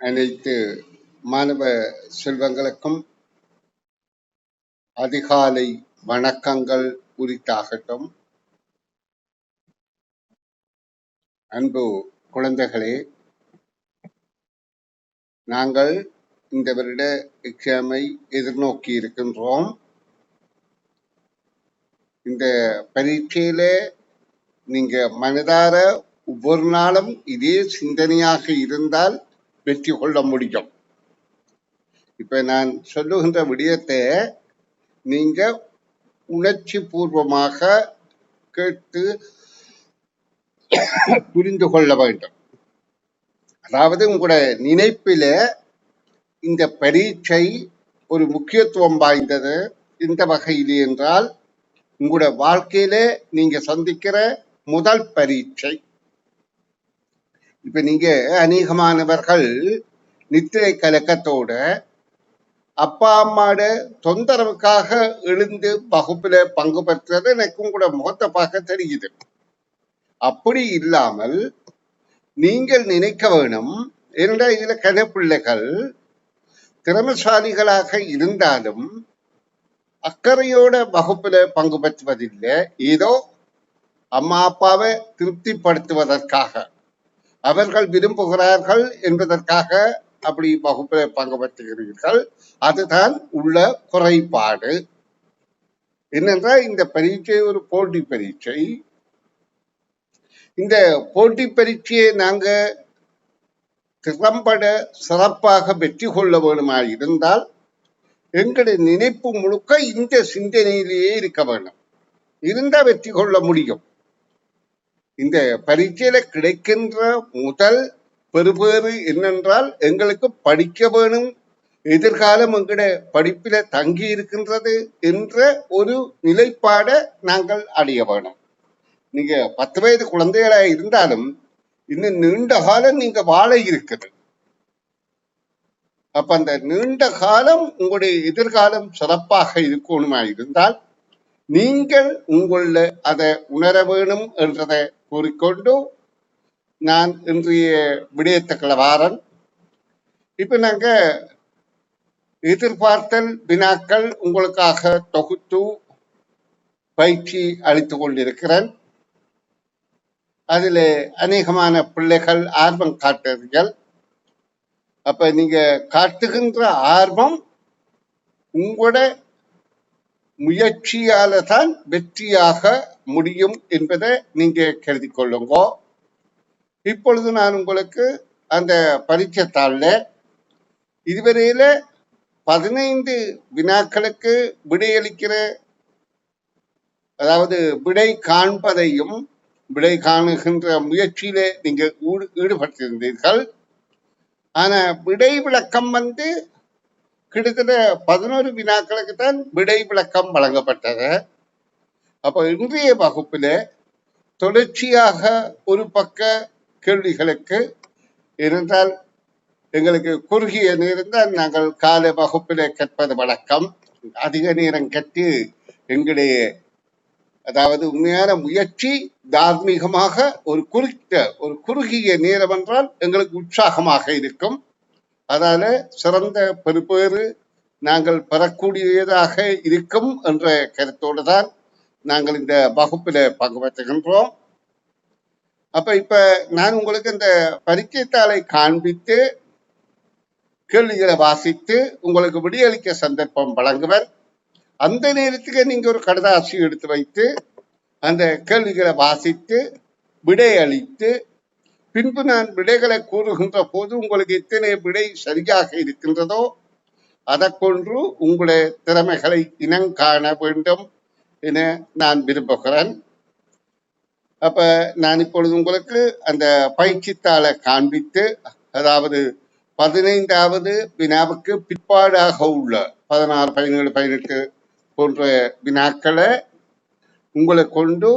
அனைத்து மாணவ செல்வங்களுக்கும் அதிகாலை வணக்கங்கள் உரித்தாகட்டும். அன்பு குழந்தைகளே, நாங்கள் இந்த வருட எக்ஸாமை எதிர்நோக்கி இருக்கின்றோம். இந்த பரீட்சையில நீங்க மனதார ஒவ்வொரு நாளும் இதே சிந்தனையாக இருந்தால் வெற்றி கொள்ள முடியும். இப்ப நான் சொல்லுகின்ற விடயத்தை நீங்க உணர்ச்சி பூர்வமாக கேட்டு புரிந்து கொள்ள வேண்டும். அதாவது உங்களுடைய நினைப்பில இந்த பரீட்சை ஒரு முக்கியத்துவம் வாய்ந்தது இந்த வகையில் என்றால் உங்களுடைய வாழ்க்கையில நீங்க சந்திக்கிற முதல் பரீட்சை. இப்ப நீங்க அநேகமானவர்கள் நித்திரை கலக்கத்தோட அப்பா அம்மாட தொந்தரவுக்காக எழுந்து வகுப்புல பங்கு பெற்றது எனக்கும் கூட முகத்தை பார்க்க தெரியுது. அப்படி இல்லாமல் நீங்கள் நினைக்க வேணும், என்ற இதுல கனப்பிள்ளைகள் திறமசாலிகளாக இருந்தாலும் அக்கறையோட வகுப்புல பங்கு பெற்றுவதில்லை. ஏதோ அம்மா அப்பாவை திருப்திப்படுத்துவதற்காக அவர்கள் விரும்புகிறார்கள் என்பதற்காக அப்படி வகுப்புல பங்கு பெற்றுகிறீர்கள். அதுதான் உள்ள குறைபாடு. என்னென்றால் இந்த பரீட்சை ஒரு போட்டி பரீட்சை. இந்த போட்டி பரீட்சையை நாங்க திறம்பட சிறப்பாக வெற்றி கொள்ள வேணுமா இருந்தால் எங்களுடைய நினைப்பு முழுக்க இந்த சிந்தனையிலேயே இருக்க வேண்டும். இருந்தா வெற்றி கொள்ள முடியும். இந்த பரீட்சையில கிடைக்கின்ற முதல் பெறுபேறு என்னென்றால் எங்களுக்கு படிக்க வேணும், எதிர்காலம் எங்களுடைய படிப்பில தங்கி இருக்கின்றது என்ற ஒரு நிலைப்பாட நாங்கள் அடைய வேணும். நீங்க 10 வயது குழந்தைகளா இருந்தாலும் இன்னும் நீண்ட காலம் நீங்க வாழ இருக்குது. அப்ப அந்த நீண்ட காலம் உங்களுடைய எதிர்காலம் சிறப்பாக இருக்கணுமா இருந்தால் நீங்கள் உங்கள அதை உணர வேணும் என்றதை கூறிக்கொண்டு நான் இன்றைய விடயத்துக்களை வாரன். இப்ப நாங்க எதிர்பார்த்தல் வினாக்கள் உங்களுக்காக தொகுத்து பயிற்சி அளித்துக் கொண்டிருக்கிறேன். அதுல அநேகமான பிள்ளைகள் ஆர்வம் காட்டுறீர்கள். அப்ப நீங்க காட்டுகின்ற ஆர்வம் உங்களோட முயற்சியால தான் வெற்றியாக முடியும் என்பதை நீங்க கருதி கொள்ளுங்க. இப்பொழுது நான் உங்களுக்கு அந்த பரீட்சை தாள்ல இதுவரையில 15 வினாக்களுக்கு விடையளிக்கிற, அதாவது விடை காண்பதையும் விடை காணுகின்ற முயற்சியில நீங்க ஈடுபட்டிருந்தீர்கள். ஆனா விடை விளக்கம் கிட்டத்தட்ட 11 வினாக்களுக்கு தான் விடை விளக்கம் வழங்கப்பட்டது. அப்ப இன்றைய வகுப்புல தொடர்ச்சியாக ஒரு பக்க கேள்விகளுக்கு இருந்தால் எங்களுக்கு குறுகிய நேரம் தான் நாங்கள் காலை வகுப்பில கற்பது வழக்கம். அதிக நேரம் கற்று எங்களுடைய, அதாவது உண்மையான முயற்சி தார்மீகமாக ஒரு குறுகிய நேரம் என்றால் எங்களுக்கு உற்சாகமாக இருக்கும். அதால சிறந்த பெறுபேறு நாங்கள் பெறக்கூடியதாக இருக்கும் என்ற கருத்தோடு தான் நாங்கள் இந்த வகுப்பில பங்கு பெற்றுகின்றோம். அப்ப இப்ப நான் உங்களுக்கு இந்த பரீட்சைத்தாளை காண்பித்து கேள்விகளை வாசித்து உங்களுக்கு விடையளிக்க சந்தர்ப்பம் வழங்குவர். அந்த நேரத்துக்கு நீங்க ஒரு கடிதாசி எடுத்து வைத்து அந்த கேள்விகளை வாசித்து விடை அளித்து பின்பு நான் விடைகளை கூறுகின்ற போது உங்களுக்கு எத்தனை விடை சரியாக இருக்கின்றதோ அதை கொண்டு உங்களுடைய திறமைகளை இனங்காண வேண்டும் என நான் விரும்புகிறேன். அப்ப நான் இப்பொழுது உங்களுக்கு அந்த பயிற்சித்தாளை காண்பித்து, அதாவது 15வது வினாவுக்கு பிற்பாடாக உள்ள 16, 17, 18 போன்ற வினாக்களை உங்களை கொண்டு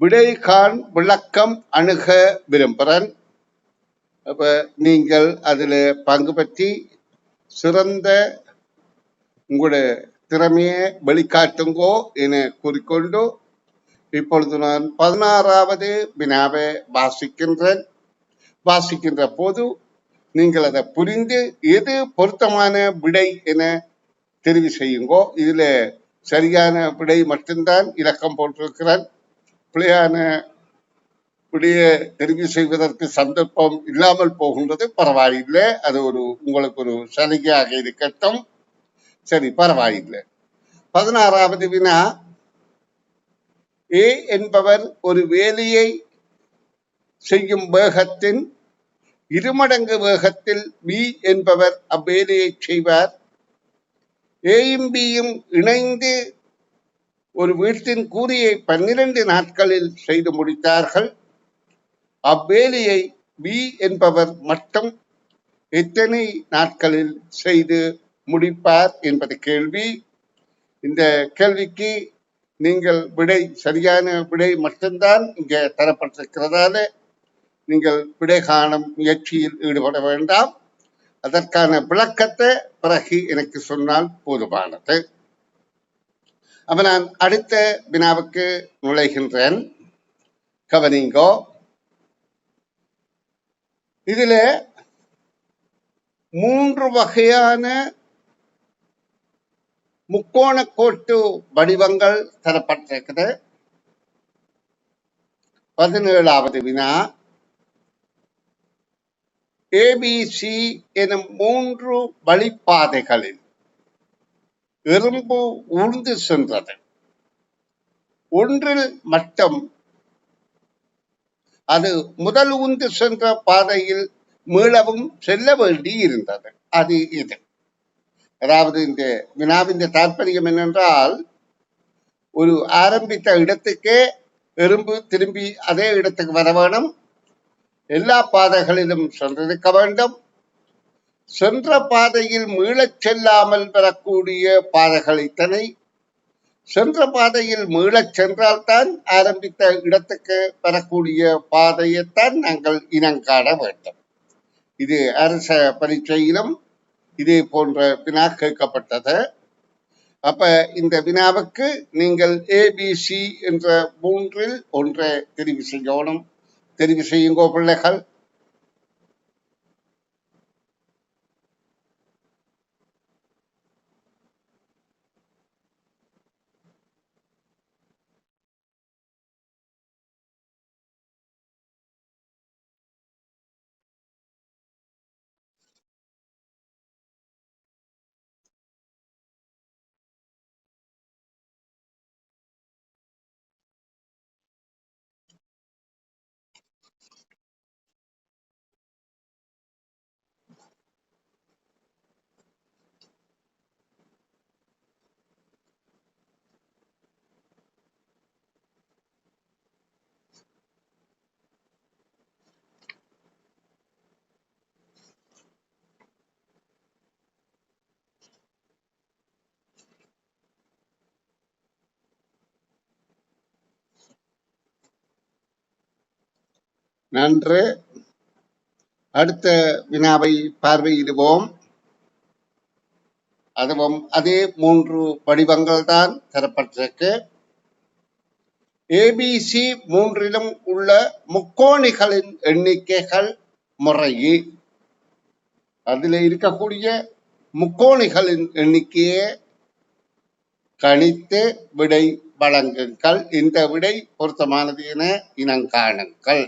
விடைகாண் விளக்கம் அணுக விரும்புகிறேன். அப்ப நீங்கள் அதுல பங்கு பற்றி சிறந்த உங்களுடைய திறமையை வெளிக்காட்டுங்கோ என கூறிக்கொண்டு இப்பொழுது நான் 16வது வினாவை வாசிக்கின்ற போது நீங்கள் அதை புரிந்து எது பொருத்தமான விடை என தெரிவு செய்யுங்கோ. இதுல சரியான விடை மட்டும்தான் இலக்கம் போட்டிருக்கிறான். பிழையான விடைய தெரிவு செய்வதற்கு சந்தர்ப்பம் இல்லாமல் போகின்றது. பரவாயில்லை, அது உங்களுக்கு ஒரு சலுகையாக இருக்கட்டும். சரி, பரவாயில்லை. 16வது வினா. ஏ என்பவர் ஒரு வேலையை செய்யும் வேகத்தின் இருமடங்கு வேகத்தில் பி என்பவர் அவ்வேலையை செய்வார். ஏயும் பியும் இணைந்து ஒரு வீட்டின் கூலியை 12 நாட்களில் செய்து முடித்தார்கள். அவ்வேலையை பி என்பவர் மட்டும் எத்தனை நாட்களில் செய்து முடிப்பார் என்பது கேள்வி. இந்த கேள்விக்கு நீங்கள் விடை, சரியான விடை மட்டும்தான் இங்கே தரப்பட்டிருக்கிறதால நீங்கள் விடை காணும் முயற்சியில் ஈடுபட வேண்டாம். அதற்கான விளக்கத்தை பிறகு எனக்கு சொன்னால் போதுமானது. அப்ப நான் அடுத்த வினாவுக்கு நுழைகின்றேன். கவனிங்கோ. இதுல 3 வகையான முக்கோண கோட்டு வடிவங்கள் தரப்பட்டிருக்கிறது. 17வது வினா. ஏபிசி எனும் 3 வழிப்பாதைகளில் எறும்பு ஊர்ந்து சென்றது. ஒன்றில் மட்டும் அது முதல் ஊர்ந்து சென்ற பாதையில் மீளவும் செல்ல வேண்டி இருந்தது. அது இது. அதாவது இந்த வினாவின் தாற்பயம் என்னென்றால், ஒரு ஆரம்பித்த இடத்துக்கே எறும்பு திரும்பி அதே இடத்துக்கு வர வேணும். எல்லா பாதைகளிலும் சென்றிருக்க வேண்டும். சென்ற பாதையில் மீளச் செல்லாமல் வரக்கூடிய பாதைகள் இத்தனை. சென்ற பாதையில் மீளச் சென்றால்தான் ஆரம்பித்த இடத்துக்கு வரக்கூடிய பாதையைத்தான் நாங்கள் இனங்காண வேண்டும். இது அரச பரீட்சையிலும் இதே போன்ற வினா கேட்கப்பட்டது. அப்ப இந்த வினாவுக்கு நீங்கள் ஏபிசி என்ற 3ல் ஒன்றை தெரிவு செய்யணும். தெரிவு செய்யுங்கோ பிள்ளைகள். நன்று. அடுத்த வினாவை பார்வையிடுவோம். அதுவும் அதே 3 வடிவங்கள் தான் தரப்பட்டிருக்கு. ஏபிசி 3லும் உள்ள முக்கோணிகளின் எண்ணிக்கைகள் முறையே அதில் இருக்கக்கூடிய முக்கோணிகளின் எண்ணிக்கையை கணித்து விடை வழங்குங்கள். இந்த விடை பொருத்தமானது என இனங்காணுங்கள்.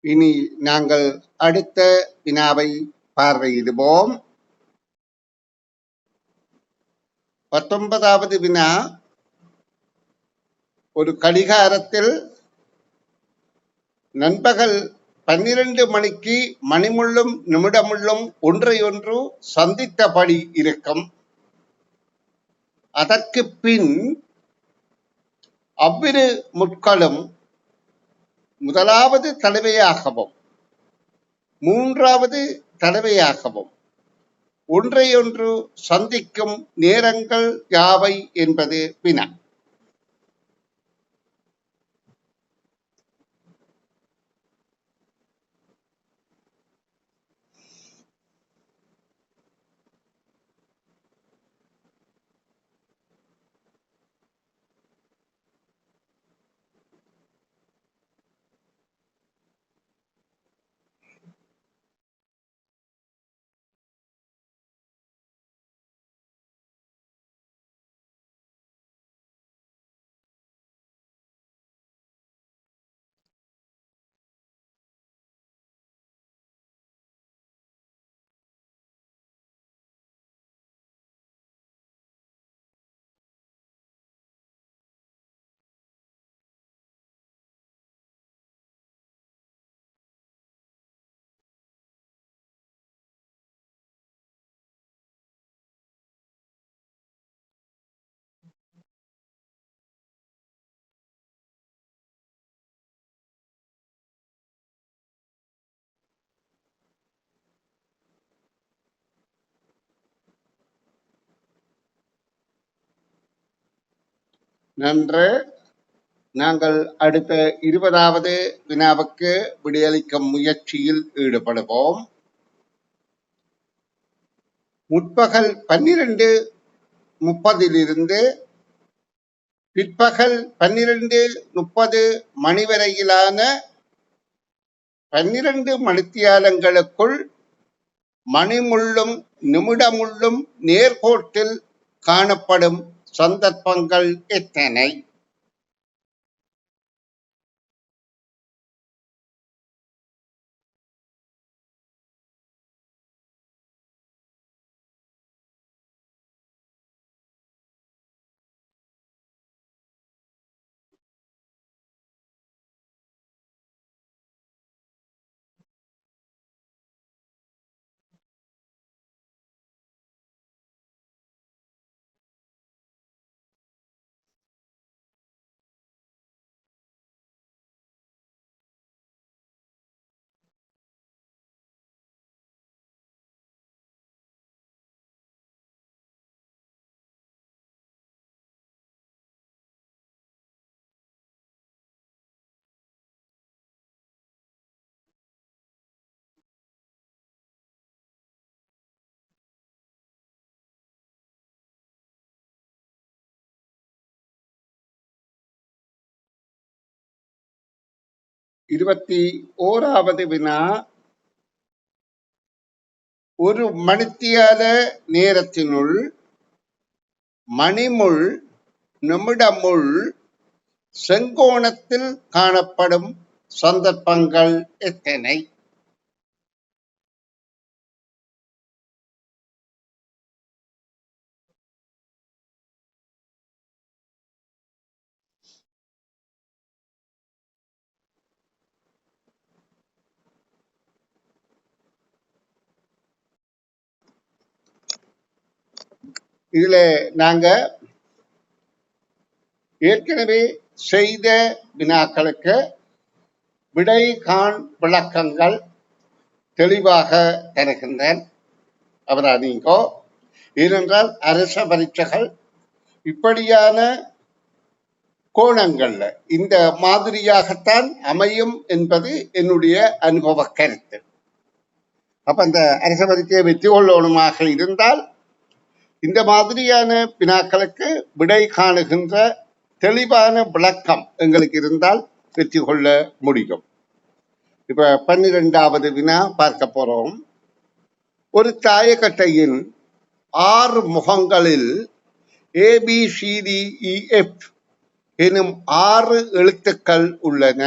இனி நாங்கள் அடுத்த வினாவை பார்வையிடுவோம். 19வது வினா. ஒரு கடிகாரத்தில் நண்பகல் 12 மணிக்கு மணிமுள்ளும் நிமிடமுள்ளும் ஒன்றையொன்று சந்தித்தபடி இருக்கும். அதற்கு பின் அவ்விரு முட்களும் முதலாவது தடவையாகவும் மூன்றாவது தடவையாகவும் ஒன்றையொன்று சந்திக்கும் நேரங்கள் யாவை என்பது வினா. நன்று. நாங்கள் அடுத்த 20வது வினாவுக்கு விடையளிக்கும் முயற்சியில் ஈடுபடுவோம். முற்பகல் 12:30 பிற்பகல் 12:30 மணி வரையிலான 12 மணித்தியாலங்களுக்குள் மணிமுள்ளும் நிமிடமுள்ளும் நேர்கோட்டில் காணப்படும் சந்தர்ப்பங்கள் எத்தனை? இருபத்தி ஓராவது வினா. ஒரு மணித்தியால நேரத்தினுள் மணிமுள் நிமிடமுள் செங்கோணத்தில் காணப்படும் சந்தர்ப்பங்கள் எத்தனை? இதுல நாங்க ஏற்கனவே செய்த வினாக்களுக்கு விடை காண் விளக்கங்கள் தெளிவாக தருகின்றேன். அவராதீங்கோ. ஏனென்றால் அரச பரீட்சைகள் இப்படியான கோணங்கள்ல இந்த மாதிரியாகத்தான் அமையும் என்பது என்னுடைய அனுபவ கருத்து. அப்ப அந்த அரச பரீட்சையை வெற்றி கொள்ளணுமாக இருந்தால் இந்த மாதிரியான வினாக்களுக்கு விடை காணுகின்ற தெளிவான விளக்கம் எங்களுக்கு இருந்தால் வெற்றி கொள்ள முடியும். இப்ப 12வது வினா பார்க்க போறோம். ஒரு தாயக்கட்டையின் 6 முகங்களில் ABCDEF எனும் 6 எழுத்துக்கள் உள்ளன.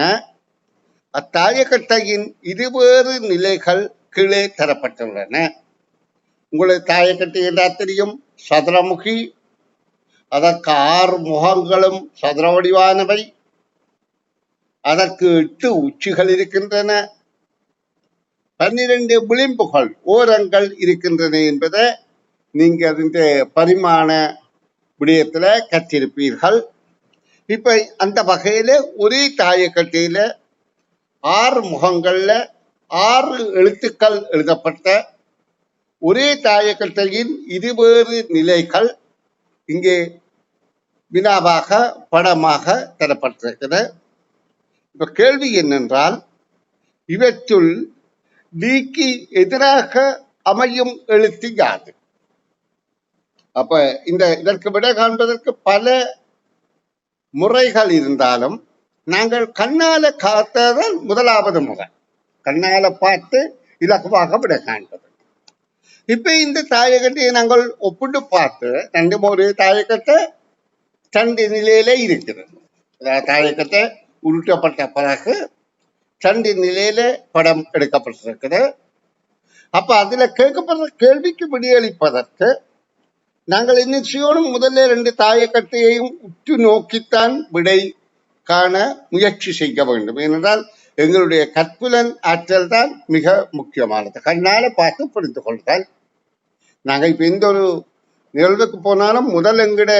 அத்தாயக்கட்டையின் இருவேறு நிலைகள் கீழே தரப்பட்டுள்ளன. உங்களுக்கு தாயக்கட்டை என்றால் தெரியும், சதுரமுகி. அதற்கு 6 முகங்களும் சதுர வடிவானவை. அதற்கு 8 உச்சிகள் இருக்கின்றன. 12 விளிம்புகள் ஓரங்கள் இருக்கின்றன என்பதை நீங்க அதிന്റെ பரிமாண விடயத்துல கற்றிருப்பீர்கள். இப்ப அந்த வகையில ஒரே தாயக்கட்டையில 6 முகங்கள்ல 6 எழுத்துக்கள் எழுதப்பட்ட ஒரே தாயக்கட்டையின் இருவேறு நிலைகள் இங்கே வினாவாக படமாக தரப்பட்டிருக்கிறது. இப்ப கேள்வி என்னென்றால், இவற்றுள் டிக்கு எதிராக அமையும் எழுத்து யாது? அப்ப இதற்கு விடை காண்பதற்கு பல முறைகள் இருந்தாலும் நாங்கள் கண்ணால காத்ததான் முதலாவது முறை. கண்ணால பார்த்து இலகுவாக விடை காண்பது. இப்ப இந்த தாயக்கட்டையை நாங்கள் ஒப்பிட்டு பார்த்து ஒரு தாயக்கட்டை 2 நிலையில இருக்கிறது. தாயக்கட்டை உருட்டப்பட்ட பிறகு 2 நிலையில படம் எடுக்கப்பட்டிருக்கிறது. அப்ப அதுல கேட்கப்படுற கேள்விக்கு விடையளிப்பதற்கு நாங்கள் என்ன செய்யணும்? முதல்ல 2 தாயக்கட்டையையும் உற்று நோக்கித்தான் விடை காண முயற்சி செய்ய வேண்டும். ஏனென்றால் எங்களுடைய கற்புலன் ஆற்றல் தான் மிக முக்கியமானது. கண்ணால பார்த்து புரிந்து கொள்ளுதல். நாங்க இப்ப எந்த ஒரு நிகழ்வுக்கு போனாலும் முதல் எங்கிட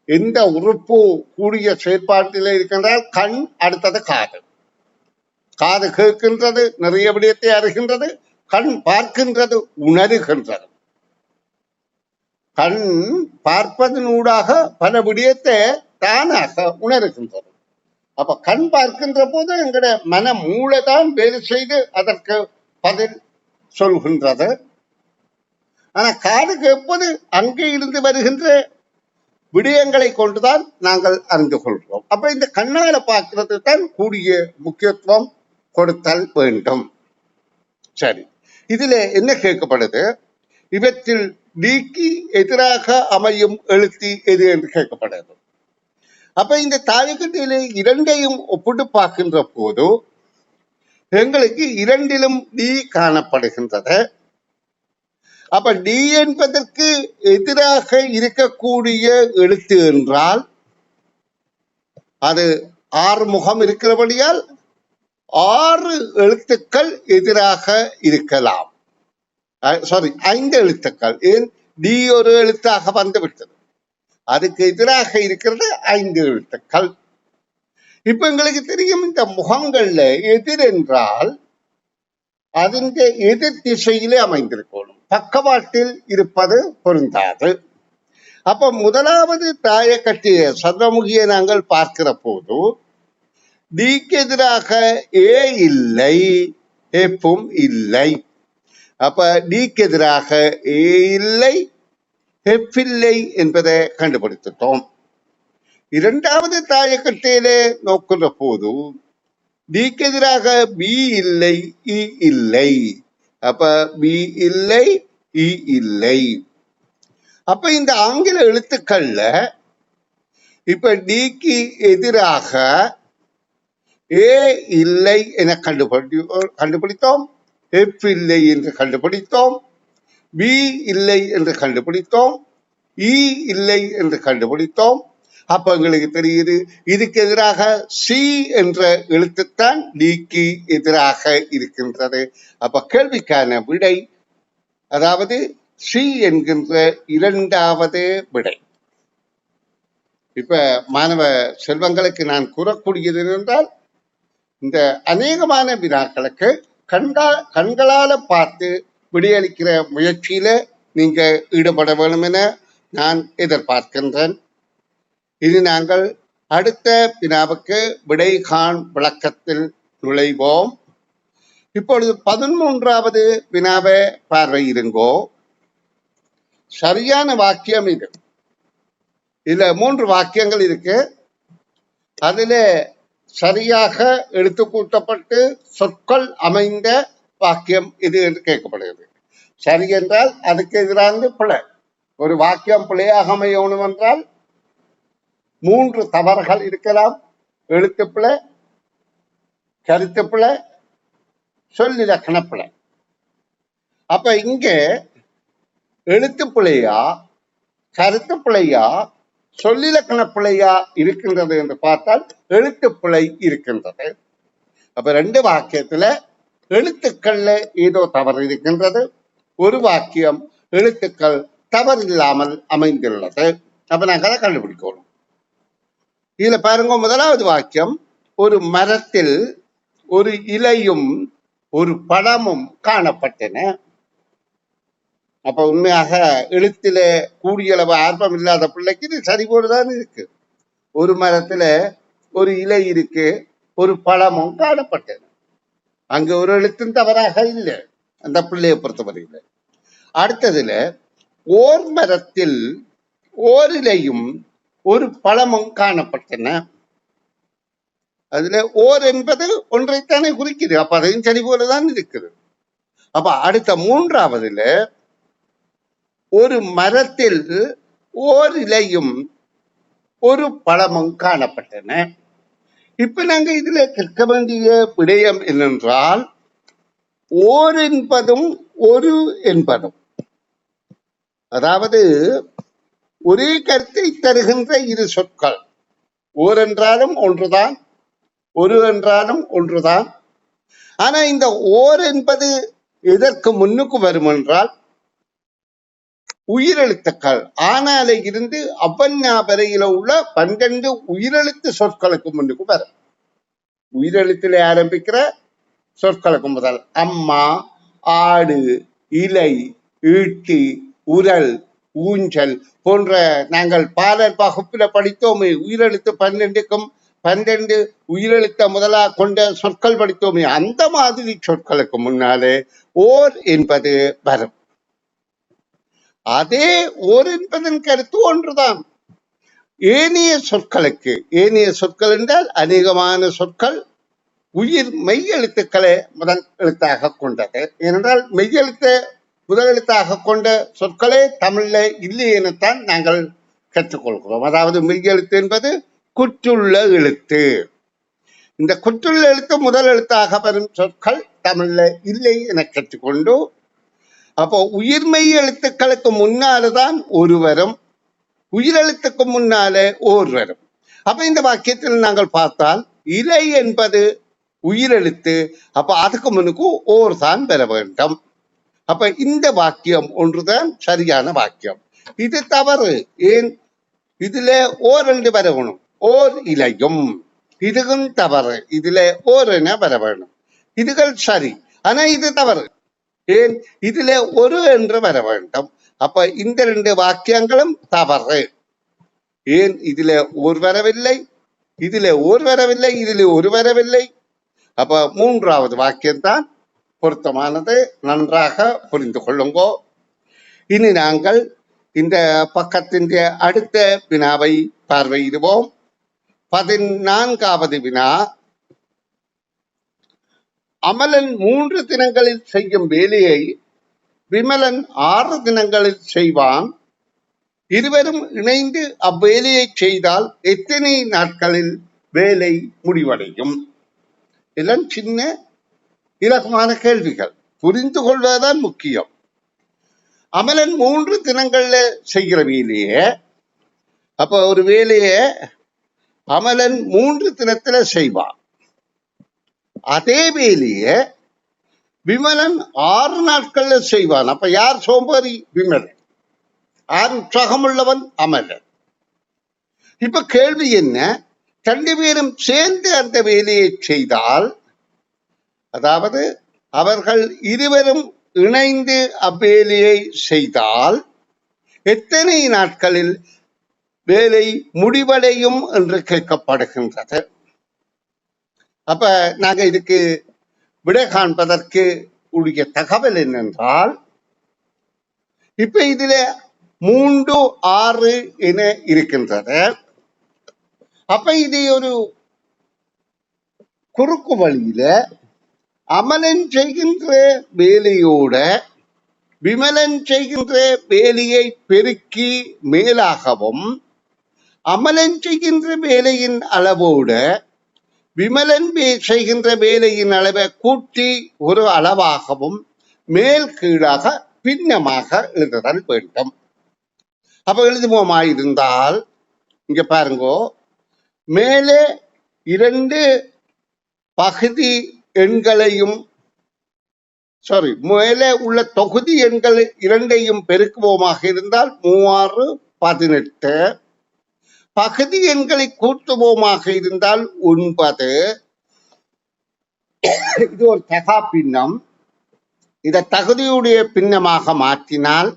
எந்த உறுப்பு கூடிய செயற்பாட்டில இருக்கின்றால் கண், அடுத்தது காது. காது கேட்கின்றது, நிறைய விடயத்தை அறிகின்றது. கண் பார்க்கின்றது, உணர்கின்றது. கண் பார்ப்பதனூடாக பல விடயத்தை தானாக உணர்கின்றது. அப்ப கண் பார்க்கின்ற போது எங்கட மன மூளைதான் வேலை செய்து அதற்கு பதில் சொல்கின்றது. ஆனா காது கேட்பது அங்கே இருந்து வருகின்ற விடயங்களை கொண்டுதான் நாங்கள் அறிந்து கொள்கிறோம். அப்ப இந்த கண்ணால பார்க்கிறது தான் கூடிய முக்கியத்துவம் கொடுத்தல் வேண்டும். சரி, இதுல என்ன கேட்கப்படுது? இவற்றில் டிக்கு எதிராக அமையும் எழுத்து எது என்று கேட்கப்படுது. அப்ப இந்த தாயக்கட்டையில 2ஐயும் ஒப்பிட்டு பார்க்கின்ற போது எங்களுக்கு 2லும் டி காணப்படுகின்றது. அப்ப டி என்பதற்கு எதிராக இருக்கக்கூடிய எழுத்து என்றால் அது 6 முகம் இருக்கிறபடியால் 6 எழுத்துக்கள் எதிராக இருக்கலாம். 5 எழுத்துக்கள். ஏன்? டி ஒரு எழுத்தாக வந்துவிட்டது. அதுக்கு எதிராக இருக்கிறது 5 எழுத்துக்கள். இப்ப எங்களுக்கு தெரியும், இந்த முகங்கள்ல எதிர் என்றால் அதன் எதிர் திசையிலே அமைந்திருக்கணும். பக்கவாட்டில் இருப்பது பொருந்தாது. அப்ப முதலாவது தாயக்கட்டிய சதுரமுகியை நாங்கள் பார்க்கிற போது டிக்கு எதிராக ஏ இல்லை, எப்பும் இல்லை. அப்ப டிக்கு எதிராக ஏ இல்லை, எஃப் இல்லை என்பதை கண்டுபிடித்துட்டோம். 2வது தாயக்கட்டையிலே நோக்குற போது டிக்கு எதிராக பி இல்லை, இ இல்லை. அப்ப பி இல்லை, இ இல்லை. அப்ப இந்த ஆங்கில எழுத்துக்கள்ல இப்ப டிக்கு எதிராக ஏ இல்லை என கண்டுபிடித்தோம், எஃப் இல்லை என்று கண்டுபிடித்தோம், பி இல்லை என்று கண்டுபிடித்தோம், இ இல்லை என்று கண்டுபிடித்தோம். அப்ப எங்களுக்கு தெரியுது இதுக்கு எதிராக சி என்ற எழுத்துத்தான் டிக்கு எதிராக இருக்கின்றது. அப்ப கேள்விக்கான விடை, அதாவது சி என்கின்ற 2வது விடை. இப்ப மாணவ செல்வங்களுக்கு நான் கூறக்கூடியது என்றால், இந்த அநேகமான வினாக்களுக்கு கண்களால பார்த்து விடையளிக்கிற முயற்சியில நீங்க ஈடுபட வேண்டும் என நான் எதிர்பார்க்கின்றேன். இனி நாங்கள் அடுத்த வினாவுக்கு விடைகாண் விளக்கத்தில் நுழைவோம். இப்பொழுது 13வது வினாவை பார்வையிடுங்கோ. சரியான வாக்கியம் இது. இதுல 3 வாக்கியங்கள் இருக்கு. அதுல சரியாக எடுத்து கூட்டப்பட்டு சொற்கள் அமைந்த வாக்கியம் இது என்று கேட்கப்படுகிறது. சரி என்றால் அதுக்கு எதிராக பிழை. ஒரு வாக்கியம் பிழையாக அமையணும் என்றால் 3 தவறுகள் இருக்கலாம். எழுத்து பிழை, கருத்து பிழை, சொல்லிலக்கண பிழை. அப்ப இங்க எழுத்து பிழையா, கருத்து பிழையா, சொல்லிலக்கண பிழையா இருக்கின்றது என்று பார்த்தால் எழுத்து பிழை இருக்கின்றது. அப்ப 2 வாக்கியத்துல எழுத்துக்கள்ல ஏதோ தவறு இருக்கின்றது, ஒரு வாக்கியம் எழுத்துக்கள் தவறில்லாமல் அமைந்துள்ளது. அப்ப நாங்கள் அதை கண்டுபிடிக்கணும். இதுல பாருங்க, முதலாவது வாக்கியம், ஒரு மரத்தில் ஒரு இலையும் ஒரு பழமும் காணப்பட்டன. அப்ப உண்மையாக எழுத்துல கூடியளவு ஆர்வம் இல்லாத பிள்ளைக்கு இது சரி போடுதான் இருக்கு. ஒரு மரத்துல ஒரு இலை இருக்கு, ஒரு பழமும் காணப்பட்டன. அங்க ஒரு எழுத்தும் தவறாக இல்லை அந்த பிள்ளையை பொறுத்தவரையில். அடுத்ததுல ஓர் மரத்தில் ஓர் இலையும் ஒரு பழமும் காணப்பட்டன. அதுல ஓர் என்பது ஒன்றைத்தானே குறிக்குது. அப்ப அதையும் சரி போலதான் இருக்குது. அப்ப அடுத்த மூன்றாவதுல ஒரு மரத்தில் ஓர் இலையும் ஒரு பழமும் காணப்பட்டன. இப்ப நாங்க இதுல கேட்க வேண்டிய விடயம் என்னென்றால், ஓர் என்பதும் ஒரு என்பதும், அதாவது ஒரே கருத்தை தருகின்ற இரு சொற்கள். ஓர் என்றாலும் ஒன்றுதான், ஒரு என்றாலும் ஒன்றுதான். ஆனா இந்த ஓர் என்பது எதற்கு முன்னுக்கு வரும் என்றால், உயிரெழுத்துக்கள் ஆனால இருந்து அவ்வண்ணா வரையில உள்ள 12 உயிரெழுத்து சொற்களுக்கு முன்னுக்கு வரும். உயிரெழுத்திலே ஆரம்பிக்கிற சொற்களுக்கு முதல் அம்மா, ஆடு, இலை, ஈட்டி, உரல், ஊஞ்சல் போன்ற நாங்கள் பாடல் வகுப்பில படித்தோமே, உயிரெழுத்து 12க்கும் 12 உயிரெழுத்த முதலா கொண்ட சொற்கள் படித்தோமே, அந்த மாதிரி சொற்களுக்கு முன்னாலே ஓர் என்பது வரும். அதே ஓர் என்பதன் கருத்து ஒன்றுதான். ஏனைய சொற்களுக்கு, ஏனைய சொற்கள் என்றால் அநேகமான சொற்கள் உயிர் மெய் எழுத்துக்களை முதல் எழுத்தாக கொண்டது. ஏனென்றால் மெய்யெழுத்த முதல் எழுத்தாக கொண்ட சொற்களே தமிழ்ல இல்லை எனத்தான் நாங்கள் கற்றுக்கொள்கிறோம். அதாவது மெய்யெழுத்து என்பது குற்றுள்ள எழுத்து. இந்த குற்றுள்ள எழுத்து முதல் எழுத்தாக வரும் சொற்கள் தமிழ்ல இல்லை என கற்றுக்கொண்டு, அப்போ உயிர்மெய் எழுத்துக்களுக்கு முன்னால்தான் ஒரு வரும், உயிரெழுத்துக்கு முன்னாலே ஓர் வரும். அப்ப இந்த வாக்கியத்தில் நாங்கள் பார்த்தால் இலை என்பது உயிரெழுத்து, அப்ப அதுக்கு முன்னுக்கு ஓர் தான் பெற வேண்டும். அப்ப இந்த வாக்கியம் ஒன்றுதான் சரியான வாக்கியம். இது தவறு. ஏன்? இதுல ஓர் என்று வர வேணும், ஓர் இலையும். இதுவும் தவறு. இதுல ஓர் என வர வேணும். இதுகள் சரி, ஆனா இது தவறு. ஏன்? இதுல ஒரு என்று வர வேண்டும். அப்ப இந்த 2 வாக்கியங்களும் தவறு. ஏன்? இதுல ஓர் வரவில்லை, இதுல ஓர் வரவில்லை, இதுல ஒரு வரவில்லை. அப்ப மூன்றாவது வாக்கியம்தான் பொருத்தமானது. நன்றாக புரிந்து கொள்ளுங்கோ. இனி நாங்கள் இந்த பக்கத்தின் அடுத்த வினாவை பார்வையிடுவோம். 14வது வினா, அமலன் 3 தினங்களில் செய்யும் வேலையை விமலன் 6 தினங்களில் செய்வான். இருவரும் இணைந்து அவ்வேலையை செய்தால் எத்தனை நாட்களில் வேலை முடிவடையும்? இதெல்லாம் சின்ன இலகுவான கேள்விகள், புரிந்து கொள்வதுதான் முக்கியம். அமலன் 3 தினங்கள்ல செய்கிற வேலையை, அப்ப ஒரு வேலைய அமலன் 3 தினத்துல செய்வான். அதே வேலைய விமலன் 6 நாட்கள்ல செய்வான். அப்ப யார் சோம்பேறி? விமலன். யார் உற்சாகம் உள்ளவன்? அமலன். இப்ப கேள்வி என்ன? 2 பேரும் சேர்ந்து அந்த வேலையை செய்தால், அதாவது அவர்கள் இருவரும் இணைந்து அவ்வேலையை செய்தால் எத்தனை நாட்களில் வேலை முடிவடையும் என்று கேட்கப்படுகின்றது. அப்ப நாங்க இதுக்கு விடை காண்பதற்கு உரிய தகவல் என்னென்றால், இப்ப இதுல 3, 6 என இருக்கின்றது. அப்ப இது ஒரு குறுக்கு வழியில அமலன் செய்கின்ற வேலையோட விமலன் செய்கின்ற வேலையை பெருக்கி மேலாகவும், அமலன் செய்கின்ற வேலையின் அளவோட விமலன் செய்கின்ற வேலையின் அளவை கூட்டி ஒரு அளவாகவும் மேல் கீழாக பின்னமாக எழுதுதல் வேண்டும். அப்ப எழுதுவோமாயிருந்தால் இங்க பாருங்கோ, மேலே 2 பகுதி எண்களையும் மேலே உள்ள தொகுதி எண்கள் இரண்டையும் பெருக்குவோமாக இருந்தால் 3 18. பகுதி எண்களை கூட்டுவோமாக இருந்தால் 9. இது ஒரு தகா பின்னம். இதை தகுதியுடைய பின்னமாக மாற்றினால்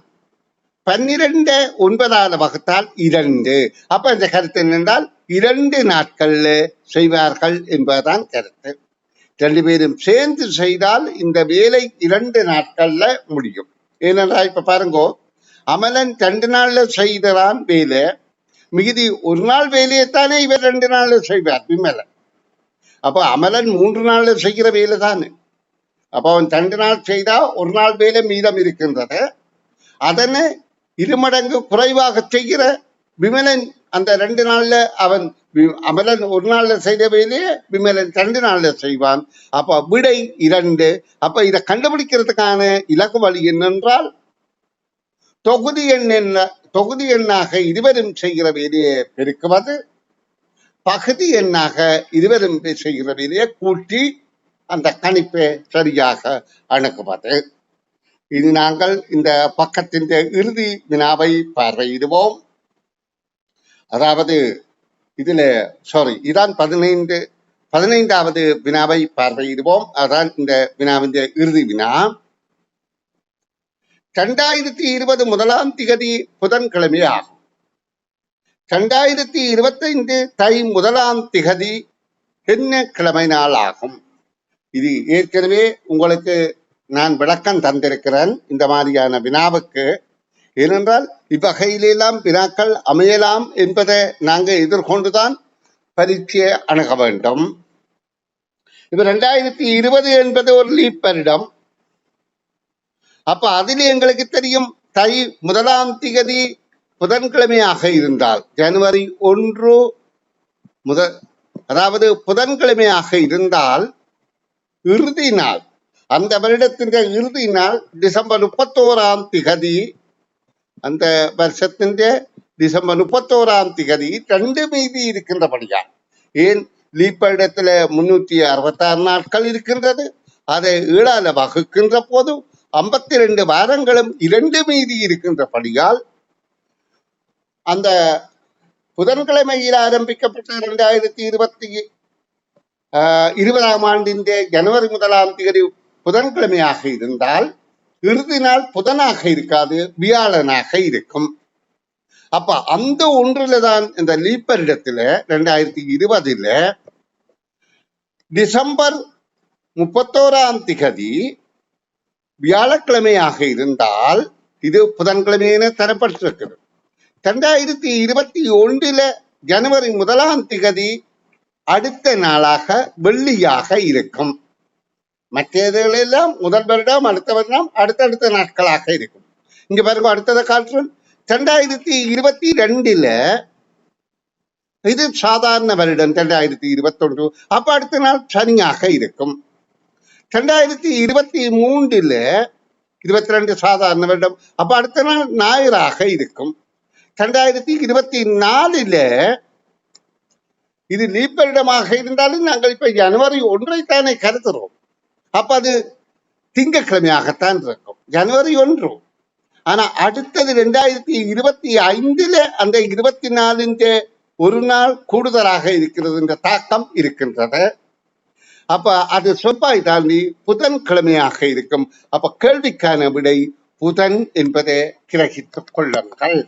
12 9ஆல் வகுத்தால் 2. அப்ப இந்த கருத்து என்னென்றால் 2 நாட்கள்ல செய்வார்கள் என்பதுதான் கருத்து. 2 பேரும் சேர்ந்து செய்தால் இந்த வேலை 2 நாட்கள்ல முடியும். ஏனென்றால் இப்ப பாருங்க, அமலன் 2 நாள்ல செய்தான் வேலை, மிகுதி ஒரு நாள் வேலையைத்தானே இவர் 2 நாள்ல செய்வார் விமலன். அப்ப அமலன் 3 நாள்ல செய்கிற வேலை தானே. அப்ப அவன் 2 நாள் செய்தா ஒரு நாள் வேலை மீதம் இருக்கின்றது. அதனை 2 மடங்கு குறைவாக செய்கிற விமலன் அந்த 2 நாள்ல அமலன் ஒரு நாள்ல செய்த வேலையை விமலன் 2 நாள்ல செய்வான். அப்ப விடை 2. அப்ப இதை கண்டுபிடிக்கிறதுக்கான இலக்கு வழி என்னென்றால் தொகுதி எண்ணாக இருவரும் செய்கிற வேலையை பெருக்குவது, பகுதி எண்ணாக இருவரும் செய்கிற வேலையை கூட்டி அந்த கணிப்பை சரியாக அணுகுவது. இனி நாங்கள் இந்த பக்கத்தின் இறுதி வினாவை பார்வையிடுவோம். அதாவது இதான் 15வது வினாவை பார்வையிடுவோம். அதான் இந்த வினாவின் இறுதி வினா. 2020 1ஆம் திகதி புதன்கிழமை ஆகும். 2025 தை 1ஆம் திகதி என்ன கிழமை நாள் ஆகும்? இது ஏற்கனவே உங்களுக்கு நான் விளக்கம் தந்திருக்கிறேன் இந்த மாதிரியான வினாவுக்கு. ஏனென்றால் இவ்வகையிலெல்லாம் வினாக்கள் அமையலாம் என்பதை நாங்கள் எதிர்கொண்டுதான் பரீட்சையை அணுக வேண்டும். இப்ப 2020 என்பது ஒரு லீப் வருடம். அப்ப அதில் எங்களுக்கு தெரியும், தை 1ஆம் திகதி புதன்கிழமையாக இருந்தால் ஜனவரி 1 அதாவது புதன்கிழமையாக இருந்தால் இறுதி நாள், அந்த வருடத்தின் இறுதி நாள் டிசம்பர் 31ஆம் திகதி, அந்த வருஷத்தின் டிசம்பர் 31ஆம் திகதி 2 மீதி இருக்கின்றபடியா. ஏன் லீப் வருடத்துல 366 நாட்கள் இருக்கின்றது. அதை 7ஆல வகுக்கின்ற போது 52 வாரங்களும் 2 மீதி இருக்கின்றபடியால் அந்த புதன்கிழமையில் ஆரம்பிக்கப்பட்ட 2020ஆம் ஆண்டின் ஜனவரி 1ஆம் தேதி புதன்கிழமையாக இருந்தால் இறுதி நாள் புதனாக இருக்காது, வியாழனாக இருக்கும். அப்ப அந்த ஒன்றுல தான் இந்த லீப் வருடத்துல 2020 டிசம்பர் 31ஆம் திகதி வியாழக்கிழமையாக இருந்தால் இது புதன்கிழமையின தரப்பட்டிருக்கிறது. 2021 ஜனவரி 1ஆம் திகதி அடுத்த நாளாக வெள்ளியாக இருக்கும். மற்றதெல்லாம் முதல் வருடம், அடுத்த வருடம், அடுத்தடுத்த நாட்களாக இருக்கும். இங்க பாருங்க, அடுத்ததை காற்று 2022 இது சாதாரண வருடம் 2021. அப்ப அடுத்த நாள் சனியாக இருக்கும். 2023 22 சாதாரண வருடம். அப்ப அடுத்த நாள் ஞாயிறாக இருக்கும். 2024 இது லீப் வருடமாக இருந்தாலும் நாங்கள் இப்ப ஜனவரி 1 தானே கருதுறோம். அப்ப அது திங்கட்கிழமையாகத்தான் இருக்கும், ஜனவரி 1. ஆனா அடுத்தது 2025 அந்த 24 ஒரு நாள் கூடுதலாக இருக்கிறது என்ற தாக்கம் இருக்கின்றது. அப்ப அது செவ்வாய் தாண்டி புதன்கிழமையாக இருக்கும். அப்ப கேள்விக்கான விடை புதன் என்பதை கிரகித்துக் கொள்ளுங்கள்.